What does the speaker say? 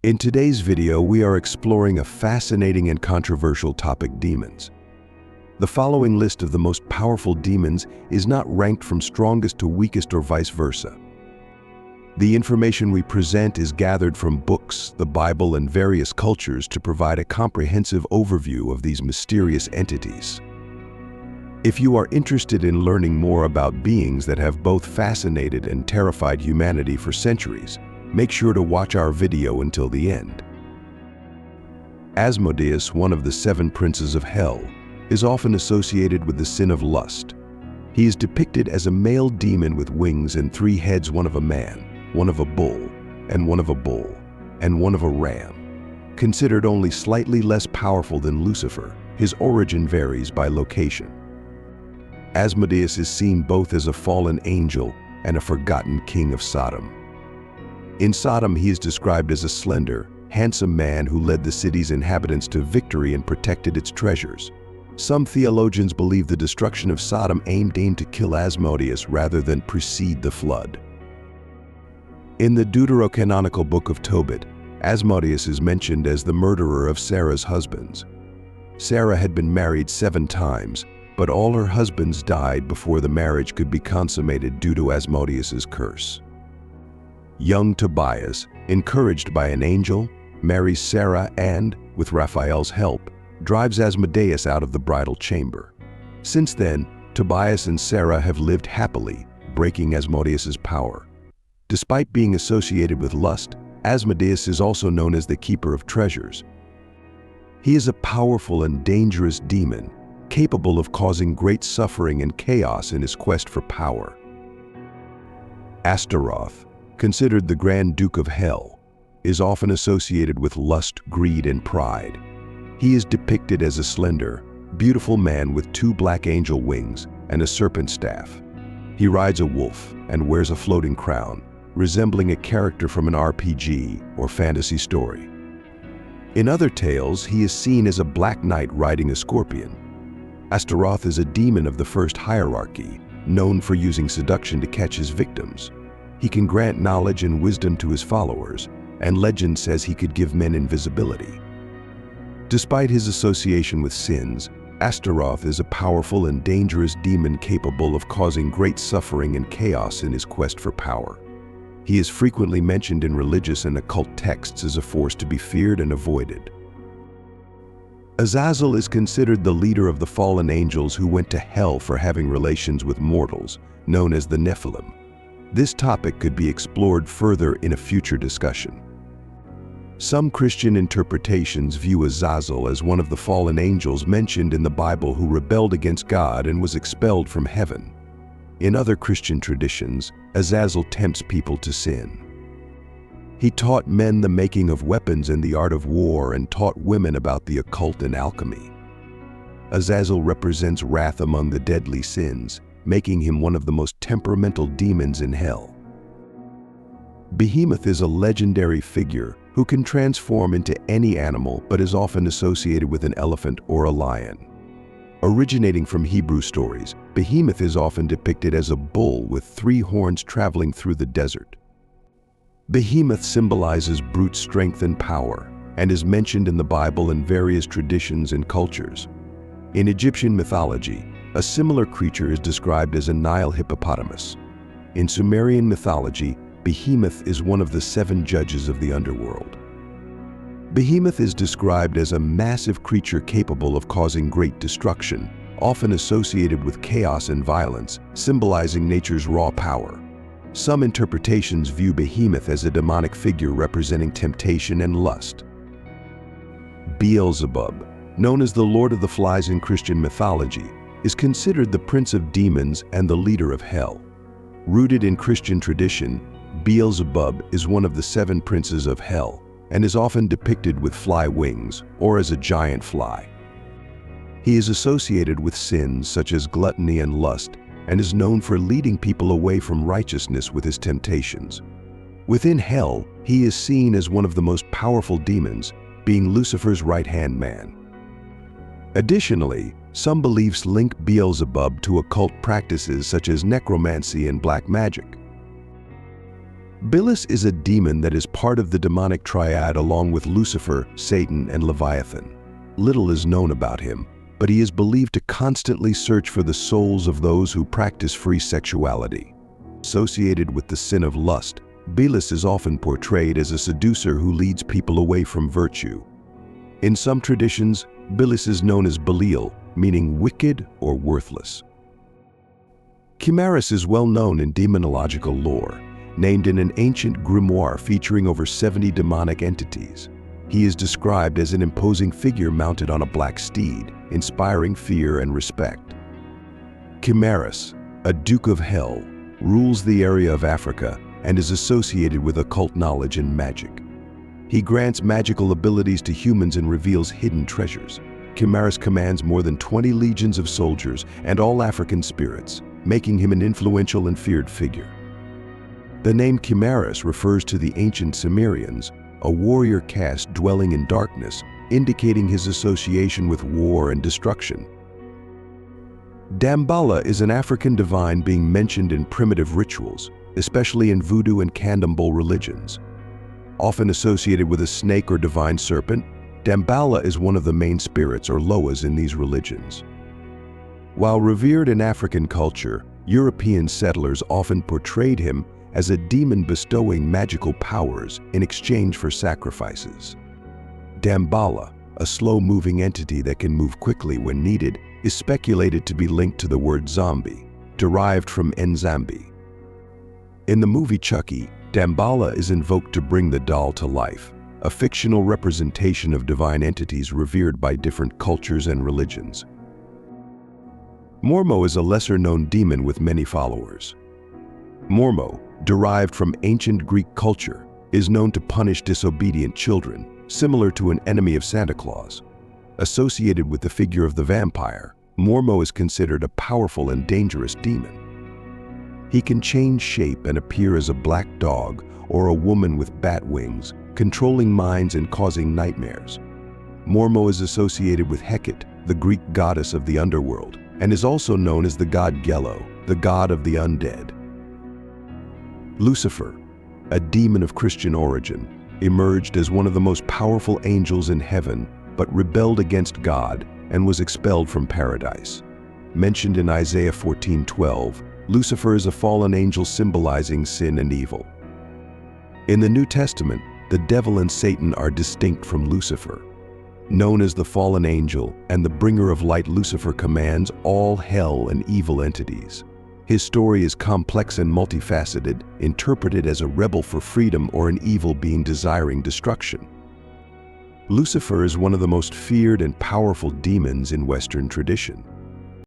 In today's video, we are exploring a fascinating and controversial topic: demons. The following list of the most powerful demons is not ranked from strongest to weakest or vice versa. The information we present is gathered from books, the Bible, and various cultures to provide a comprehensive overview of these mysterious entities. If you are interested in learning more about beings that have both fascinated and terrified humanity for centuries, make sure to watch our video until the end. Asmodeus, one of the 7 princes of hell, is often associated with the sin of lust. He is depicted as a male demon with wings and 3 heads, one of a man, one of a bull, and one of a bull, and one of a ram. Considered only slightly less powerful than Lucifer, his origin varies by location. Asmodeus is seen both as a fallen angel and a forgotten king of Sodom. In Sodom, he is described as a slender, handsome man who led the city's inhabitants to victory and protected its treasures. Some theologians believe the destruction of Sodom aimed to kill Asmodeus rather than precede the flood. In the deuterocanonical book of Tobit, Asmodeus is mentioned as the murderer of Sarah's husbands. Sarah had been married 7 times, but all her husbands died before the marriage could be consummated due to Asmodeus's curse. Young Tobias, encouraged by an angel, marries Sarah and, with Raphael's help, drives Asmodeus out of the bridal chamber. Since then, Tobias and Sarah have lived happily, breaking Asmodeus's power. Despite being associated with lust, Asmodeus is also known as the keeper of treasures. He is a powerful and dangerous demon, capable of causing great suffering and chaos in his quest for power. Astaroth, considered the Grand Duke of Hell, is often associated with lust, greed, and pride. He is depicted as a slender, beautiful man with 2 black angel wings and a serpent staff. He rides a wolf and wears a floating crown, resembling a character from an RPG or fantasy story. In other tales, he is seen as a black knight riding a scorpion. Astaroth is a demon of the first hierarchy, known for using seduction to catch his victims. He can grant knowledge and wisdom to his followers, and legend says he could give men invisibility. Despite his association with sins, Astaroth is a powerful and dangerous demon capable of causing great suffering and chaos in his quest for power. He is frequently mentioned in religious and occult texts as a force to be feared and avoided. Azazel is considered the leader of the fallen angels who went to hell for having relations with mortals, known as the Nephilim. This topic could be explored further in a future discussion. Some Christian interpretations view Azazel as one of the fallen angels mentioned in the Bible who rebelled against God and was expelled from heaven. In other Christian traditions, Azazel tempts people to sin. He taught men the making of weapons and the art of war, and taught women about the occult and alchemy. Azazel represents wrath among the deadly sins, making him one of the most temperamental demons in hell. Behemoth is a legendary figure who can transform into any animal but is often associated with an elephant or a lion. Originating from Hebrew stories, Behemoth is often depicted as a bull with 3 horns traveling through the desert. Behemoth symbolizes brute strength and power, and is mentioned in the Bible and various traditions and cultures. In Egyptian mythology, a similar creature is described as a Nile hippopotamus. In Sumerian mythology, Behemoth is one of the 7 judges of the underworld. Behemoth is described as a massive creature capable of causing great destruction, often associated with chaos and violence, symbolizing nature's raw power. Some interpretations view Behemoth as a demonic figure representing temptation and lust. Beelzebub, known as the Lord of the Flies in Christian mythology, is considered the prince of demons and the leader of hell. Rooted in Christian tradition, Beelzebub is one of the 7 princes of hell and is often depicted with fly wings or as a giant fly. He is associated with sins such as gluttony and lust and is known for leading people away from righteousness with his temptations. Within hell, he is seen as one of the most powerful demons, being Lucifer's right-hand man. Additionally, some beliefs link Beelzebub to occult practices such as necromancy and black magic. Bilis is a demon that is part of the demonic triad along with Lucifer, Satan, and Leviathan. Little is known about him, but he is believed to constantly search for the souls of those who practice free sexuality. Associated with the sin of lust, Bilis is often portrayed as a seducer who leads people away from virtue. In some traditions, Bilis is known as Belial, meaning wicked or worthless. Kimaris is well known in demonological lore, named in an ancient grimoire featuring over 70 demonic entities. He is described as an imposing figure mounted on a black steed, inspiring fear and respect. Kimaris, a Duke of Hell, rules the area of Africa and is associated with occult knowledge and magic. He grants magical abilities to humans and reveals hidden treasures. Kimaris commands more than 20 legions of soldiers and all African spirits, making him an influential and feared figure. The name Kimaris refers to the ancient Sumerians, a warrior caste dwelling in darkness, indicating his association with war and destruction. Damballa is an African divine being mentioned in primitive rituals, especially in voodoo and candomblé religions. Often associated with a snake or divine serpent, Damballa is one of the main spirits or loas in these religions. While revered in African culture, European settlers often portrayed him as a demon bestowing magical powers in exchange for sacrifices. Damballa, a slow-moving entity that can move quickly when needed, is speculated to be linked to the word zombie, derived from Nzambi. In the movie Chucky, Damballa is invoked to bring the doll to life, a fictional representation of divine entities revered by different cultures and religions. Mormo is a lesser-known demon with many followers. Mormo, derived from ancient Greek culture, is known to punish disobedient children, similar to an enemy of Santa Claus. Associated with the figure of the vampire, Mormo is considered a powerful and dangerous demon. He can change shape and appear as a black dog or a woman with bat wings, controlling minds and causing nightmares. Mormo is associated with Hecate, the Greek goddess of the underworld, and is also known as the god Gello, the god of the undead. Lucifer, a demon of Christian origin, emerged as one of the most powerful angels in heaven, but rebelled against God and was expelled from paradise. Mentioned in Isaiah 14:12, Lucifer is a fallen angel symbolizing sin and evil. In the New Testament, the devil and Satan are distinct from Lucifer. Known as the fallen angel and the bringer of light, Lucifer commands all hell and evil entities. His story is complex and multifaceted, interpreted as a rebel for freedom or an evil being desiring destruction. Lucifer is one of the most feared and powerful demons in Western tradition.